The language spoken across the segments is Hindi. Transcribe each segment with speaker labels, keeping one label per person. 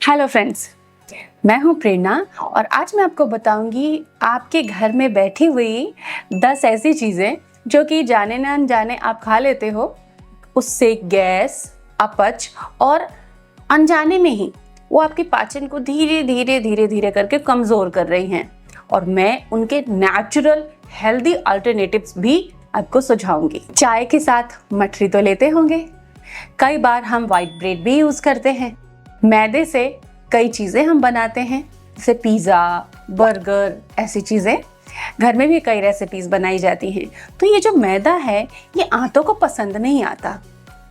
Speaker 1: हेलो फ्रेंड्स, मैं हूं प्रेरणा और आज मैं आपको बताऊंगी आपके घर में बैठी हुई 10 ऐसी चीज़ें जो कि जाने ना अनजाने आप खा लेते हो। उससे गैस, अपच और अनजाने में ही वो आपके पाचन को धीरे धीरे करके कमज़ोर कर रही हैं। और मैं उनके नेचुरल हेल्दी अल्टरनेटिव्स भी आपको सुझाऊंगी। चाय के साथ मठरी तो लेते होंगे, कई बार हम वाइट ब्रेड भी यूज़ करते हैं। मैदे से कई चीज़ें हम बनाते हैं, जैसे पिज़्ज़ा, बर्गर, ऐसी चीज़ें। घर में भी कई रेसिपीज़ बनाई जाती हैं। तो ये जो मैदा है, ये आंतों को पसंद नहीं आता।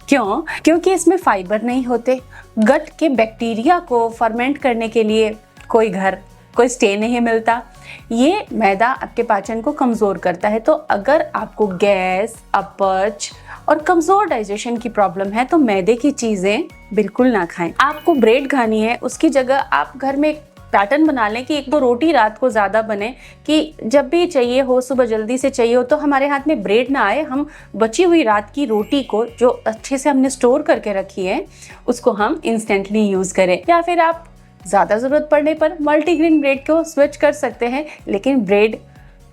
Speaker 1: क्यों? क्योंकि इसमें फाइबर नहीं होते। गट के बैक्टीरिया को फर्मेंट करने के लिए कोई स्टे नहीं मिलता। ये मैदा आपके पाचन को कमज़ोर करता है। तो अगर आपको गैस, अपच और कमज़ोर डाइजेशन की प्रॉब्लम है तो मैदे की चीज़ें बिल्कुल ना खाएं। आपको ब्रेड खानी है, उसकी जगह आप घर में एक पैटर्न बना लें कि 1-2 रोटी रात को ज़्यादा बने, कि जब भी चाहिए हो, सुबह जल्दी से चाहिए हो तो हमारे हाथ में ब्रेड ना आए, हम बची हुई रात की रोटी को जो अच्छे से हमने स्टोर करके रखी है उसको हम इंस्टेंटली यूज़ करें। या फिर आप ज़्यादा ज़रूरत पड़ने पर मल्टीग्रेन ब्रेड को स्विच कर सकते हैं, लेकिन ब्रेड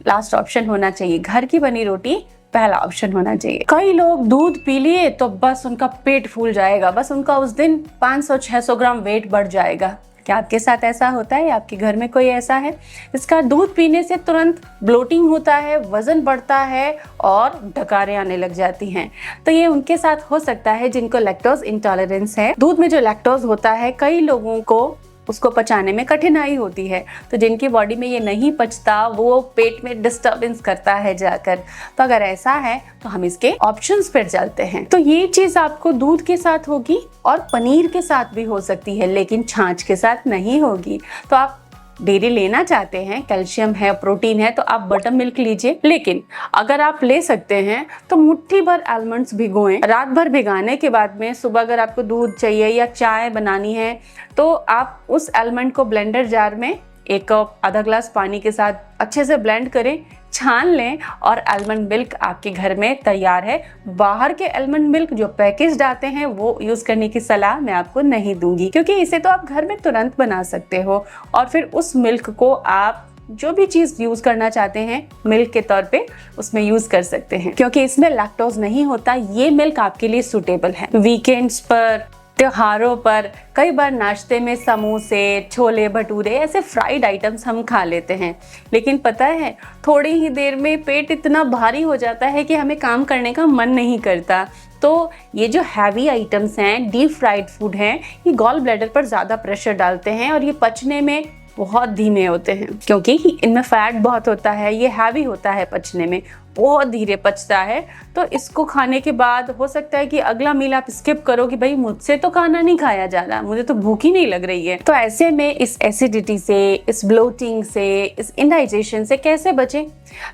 Speaker 1: लास्ट ऑप्शन होना चाहिए। घर की बनी रोटी पहला ऑप्शन होना चाहिए। कई लोग दूध पी लिए तो बस उनका पेट फूल जाएगा, बस उनका उस दिन 500-600 ग्राम वेट बढ़ जाएगा। क्या आपके साथ ऐसा होता है? आपके घर में कोई ऐसा है जिसका दूध पीने से तुरंत ब्लोटिंग होता है, वजन बढ़ता है और डकारें आने लग जाती हैं? तो ये उनके साथ हो सकता है जिनको लैक्टोज इंटॉलरेंस है। दूध में जो लैक्टोज होता है, कई लोगों को उसको पचाने में कठिनाई होती है। तो जिनकी बॉडी में ये नहीं पचता, वो पेट में डिस्टर्बेंस करता है जाकर। तो अगर ऐसा है तो हम इसके ऑप्शंस पर चलते हैं। तो ये चीज़ आपको दूध के साथ होगी और पनीर के साथ भी हो सकती है, लेकिन छाछ के साथ नहीं होगी। तो आप डेयरी लेना चाहते हैं, कैल्शियम है, प्रोटीन है, तो आप बटर मिल्क लीजिए। लेकिन अगर आप ले सकते हैं तो मुट्ठी भर आलमंड्स भिगोएं। रात भर भिगाने के बाद में सुबह अगर आपको दूध चाहिए या चाय बनानी है तो आप उस आलमंड को ब्लेंडर जार में 1 कप आधा ग्लास पानी के साथ अच्छे से ब्लेंड करें, छान लें और आलमंड मिल्क आपके घर में तैयार है। बाहर के आलमंड मिल्क जो पैकेज्ड आते हैं वो यूज़ करने की सलाह मैं आपको नहीं दूंगी, क्योंकि इसे तो आप घर में तुरंत बना सकते हो और फिर उस मिल्क को आप जो भी चीज़ यूज़ करना चाहते हैं मिल्क के तौर पे उसमें यूज़ कर सकते हैं, क्योंकि इसमें लैक्टोज नहीं होता। ये मिल्क आपके लिए सूटेबल है। वीकेंड्स पर, त्योहारों पर कई बार नाश्ते में समोसे, छोले भटूरे, ऐसे फ्राइड आइटम्स हम खा लेते हैं, लेकिन पता है थोड़ी ही देर में पेट इतना भारी हो जाता है कि हमें काम करने का मन नहीं करता। तो ये जो हैवी आइटम्स हैं, डीप फ्राइड फूड हैं, ये गॉल ब्लैडर पर ज़्यादा प्रेशर डालते हैं और ये पचने में बहुत धीमे होते हैं, क्योंकि इनमें फैट बहुत होता है। ये हैवी होता है, पचने में बहुत धीरे पचता है। तो इसको खाने के बाद हो सकता है कि अगला मील आप स्किप करो कि भाई मुझसे तो खाना नहीं खाया जा रहा, मुझे तो भूख ही नहीं लग रही है। तो ऐसे में इस एसिडिटी से, इस ब्लोटिंग से, इस इंडाइजेशन से कैसे बचें?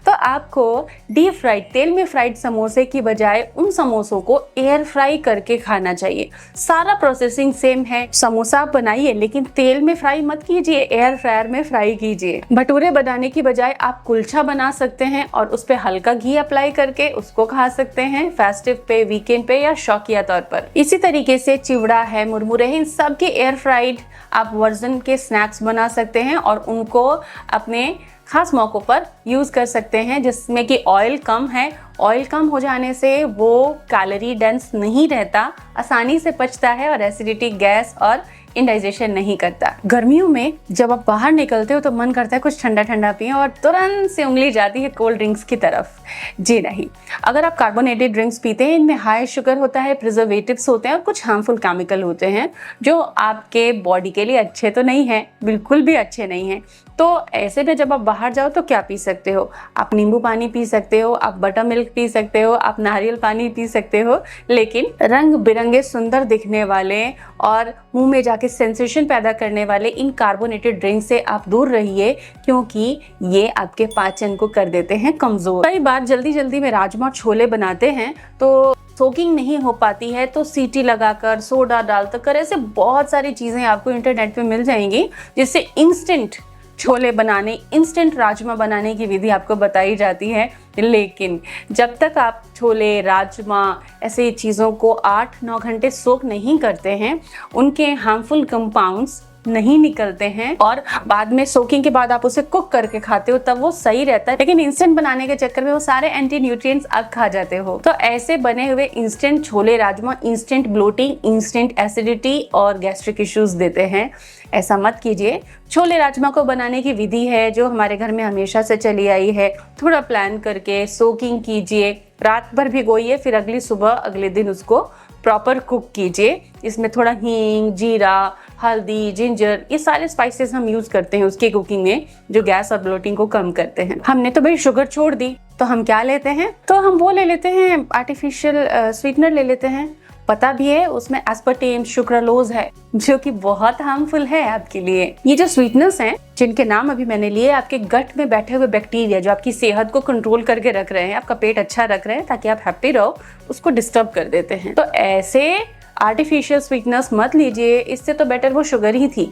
Speaker 1: तो आपको डीप फ्राइड, तेल में फ्राइड समोसे की बजाय उन समोसों को एयर फ्राई करके खाना चाहिए। सारा प्रोसेसिंग सेम है। समोसा आप बनाइए लेकिन तेल में फ्राई मत कीजिए, एयर फ्रायर में फ्राई कीजिए। भटूरे बनाने की बजाय आप कुलचा बना सकते हैं और उस पर हल्का घी अप्लाई करके उसको खा सकते हैं फेस्टिव पे, वीकेंड पे या शौकिया तौर पर। इसी तरीके से चिवड़ा है, मुरमुरे हैं, इन सब के एयर फ्राइड आप वर्जन के स्नैक्स बना सकते हैं और उनको अपने खास मौक़ों पर यूज़ कर सकते हैं, जिसमें कि ऑयल कम है। ऑयल कम हो जाने से वो कैलोरी डेंस नहीं रहता, आसानी से पचता है और एसिडिटी, गैस और इंडाइजेशन नहीं करता। गर्मियों में जब आप बाहर निकलते हो तो मन करता है कुछ ठंडा ठंडा पिएं और तुरंत से उंगली जाती है कोल्ड ड्रिंक्स की तरफ। जी नहीं, अगर आप कार्बोनेटेड ड्रिंक्स पीते हैं, इनमें हाई शुगर होता है, प्रिजर्वेटिव्स होते हैं और कुछ हार्मफुल केमिकल होते हैं जो आपके बॉडी के लिए अच्छे तो नहीं है, बिल्कुल भी अच्छे नहीं हैं। तो ऐसे में जब आप बाहर जाओ तो क्या पी सकते हो? आप नींबू पानी पी सकते हो, आप बटर मिल्क पी सकते हो, आप नारियल पानी पी सकते हो, लेकिन रंग बिरंगे सुंदर दिखने वाले और मुंह में जाके सेंसेशन पैदा करने वाले इन कार्बोनेटेड ड्रिंक से आप दूर रहिए, क्योंकि ये आपके पाचन को कर देते हैं कमज़ोर। कई बार जल्दी जल्दी में राजमा छोले बनाते हैं तो सोकिंग नहीं हो पाती है, तो सीटी लगाकर, सोडा डालकर, ऐसे बहुत सारी चीज़ें आपको इंटरनेट पे मिल जाएंगी जिससे इंस्टेंट छोले बनाने, इंस्टेंट राजमा बनाने की विधि आपको बताई जाती है। लेकिन जब तक आप छोले, राजमा ऐसे चीज़ों को 8-9 घंटे सोक नहीं करते हैं, उनके हार्मफुल कंपाउंड्स नहीं निकलते हैं और बाद में सोकिंग के बाद आप उसे कुक करके खाते हो तब वो सही रहता है, लेकिन इंस्टेंट बनाने के चक्कर में वो सारे एंटी न्यूट्रिएंट्स आप खा जाते हो। तो ऐसे बने हुए instant chole rajma instant bloating, instant acidity और गैस्ट्रिक इश्यूज देते हैं। ऐसा मत कीजिए। छोले राजमा को बनाने की विधि है जो हमारे घर में हमेशा से चली आई है। थोड़ा प्लान करके सोकिंग कीजिए, रात भर भिगोइए, फिर अगली सुबह अगले दिन उसको प्रॉपर कुक कीजिए। इसमें थोड़ा हींग, जीरा, हल्दी, जिंजर, ये सारे स्पाइसेस हम यूज करते हैं उसके कुकिंग में, जो गैस और ब्लोटिंग को कम करते हैं। हमने तो भाई शुगर छोड़ दी, तो हम क्या लेते हैं, तो हम वो ले लेते हैं आर्टिफिशियल स्वीटनर ले लेते हैं। पता भी है उसमें एस्पार्टेम, सुक्रालोज है, जो कि बहुत हार्मफुल है आपके लिए। ये जो स्वीटनर्स हैं जिनके नाम अभी मैंने लिए, आपके गट में बैठे हुए बैक्टीरिया जो आपकी सेहत को कंट्रोल करके रख रहे हैं, आपका पेट अच्छा रख रहे हैं ताकि आप हैप्पी रहो, उसको डिस्टर्ब कर देते हैं। तो ऐसे आर्टिफिशियल स्वीटनर्स मत लीजिए, इससे तो बेटर वो शुगर ही थी।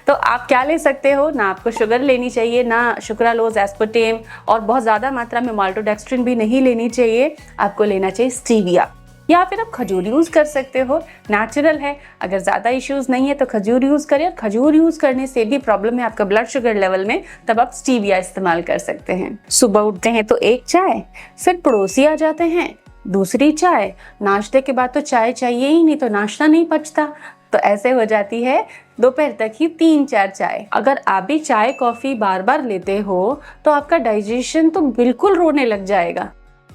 Speaker 1: तो आप क्या ले सकते हो, ना आपको शुगर लेनी चाहिए, ना सुक्रालोज, एस्पार्टेम, और बहुत ज़्यादा मात्रा में माल्टोडेक्स्ट्रिन भी नहीं लेनी चाहिए। आपको लेना चाहिए स्टीविया, या फिर आप खजूर यूज़ कर सकते हो, नेचुरल है। अगर ज़्यादा इश्यूज़ नहीं है तो खजूर यूज़ करें, और खजूर यूज़ करने से भी प्रॉब्लम है आपका ब्लड शुगर लेवल में, तब आप स्टीविया इस्तेमाल कर सकते हैं। सुबह उठते हैं तो एक चाय, फिर पड़ोसी आ जाते हैं दूसरी चाय, नाश्ते के बाद तो चाय चाहिए ही नहीं, तो नाश्ता नहीं पचता, तो ऐसे हो जाती है दोपहर तक ही 3-4 चाय। अगर आप भी चाय कॉफ़ी बार बार लेते हो तो आपका डाइजेशन तो बिल्कुल रोने लग जाएगा।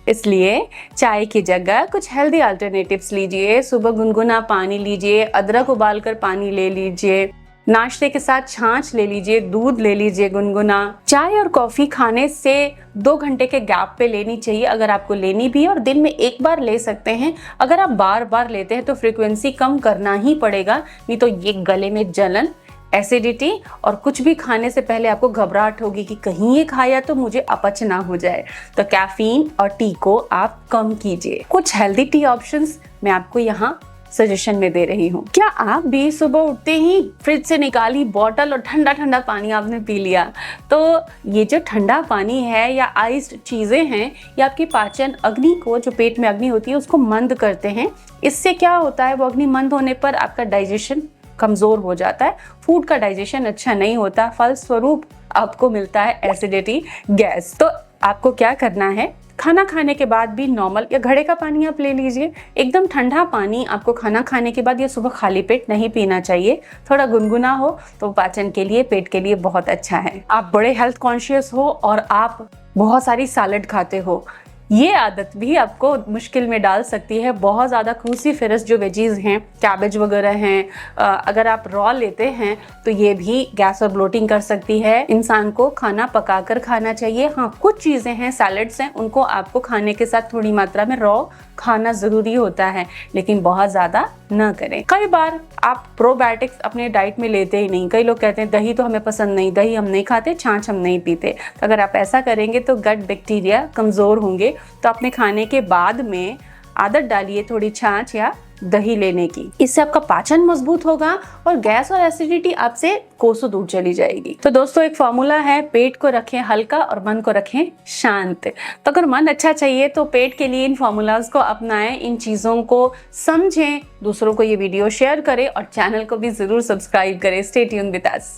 Speaker 1: इसलिए चाय की जगह कुछ हेल्दी अल्टरनेटिव्स लीजिए। सुबह गुनगुना पानी लीजिए, अदरक उबालकर पानी ले लीजिए, नाश्ते के साथ छाछ ले लीजिए, दूध ले लीजिए गुनगुना। चाय और कॉफी खाने से 2 घंटे के गैप पे लेनी चाहिए अगर आपको लेनी भी है, और दिन में एक बार ले सकते हैं। अगर आप बार बार लेते हैं तो फ्रीक्वेंसी कम करना ही पड़ेगा, नहीं तो ये गले में जलन, एसिडिटी और कुछ भी खाने से पहले आपको घबराहट होगी कि कहीं ये खाया तो मुझे अपच ना हो जाए। तो कैफीन और टी को आप कम कीजिए। कुछ हेल्दी टी ऑप्शंस मैं आपको यहाँ सजेशन में दे रही हूँ। क्या आप भी सुबह उठते ही फ्रिज से निकाली बॉटल और ठंडा ठंडा पानी आपने पी लिया? तो ये जो ठंडा पानी है या आइस्ड चीज़ें हैं, ये आपकी पाचन अग्नि को, जो पेट में अग्नि होती है, उसको मंद करते हैं। इससे क्या होता है, वो अग्नि मंद होने पर आपका डाइजेशन कमज़ोर हो जाता है, फूड का डाइजेशन अच्छा नहीं होता, फलस्वरूप आपको मिलता है एसिडिटी, गैस। तो आपको क्या करना है, खाना खाने के बाद भी नॉर्मल या घड़े का पानी आप ले लीजिए। एकदम ठंडा पानी आपको खाना खाने के बाद या सुबह खाली पेट नहीं पीना चाहिए। थोड़ा गुनगुना हो तो पाचन के लिए, पेट के लिए बहुत अच्छा है। आप बड़े हेल्थ कॉन्शियस हो और आप बहुत सारी सैलेड खाते हो, ये आदत भी आपको मुश्किल में डाल सकती है। बहुत ज़्यादा क्रूसीफेरस जो वेजीज हैं, कैबेज वगैरह हैं, अगर आप रॉ लेते हैं तो ये भी गैस और ब्लोटिंग कर सकती है। इंसान को खाना पकाकर खाना चाहिए। हाँ, कुछ चीज़ें हैं, सैलड्स हैं, उनको आपको खाने के साथ थोड़ी मात्रा में रॉ खाना ज़रूरी होता है, लेकिन बहुत ज़्यादा ना करें। कई बार आप प्रोबायोटिक्स अपने डाइट में लेते ही नहीं। कई लोग कहते हैं दही तो हमें पसंद नहीं, दही हम नहीं खाते, छाछ हम नहीं पीते। तो अगर आप ऐसा करेंगे तो गट बैक्टीरिया कमज़ोर होंगे। तो अपने खाने के बाद में आदत डालिए थोड़ी छाछ या दही लेने की। इससे आपका पाचन मजबूत होगा और गैस और एसिडिटी आपसे कोसों दूर चली जाएगी। तो दोस्तों, एक फॉर्मूला है, पेट को रखें हल्का और मन को रखें शांत। तो अगर मन अच्छा चाहिए तो पेट के लिए इन फॉर्मूलाज को अपनाएं, इन चीज़ों को समझें, दूसरों को ये वीडियो शेयर करें और चैनल को भी ज़रूर सब्सक्राइब करें। Stay tuned with us.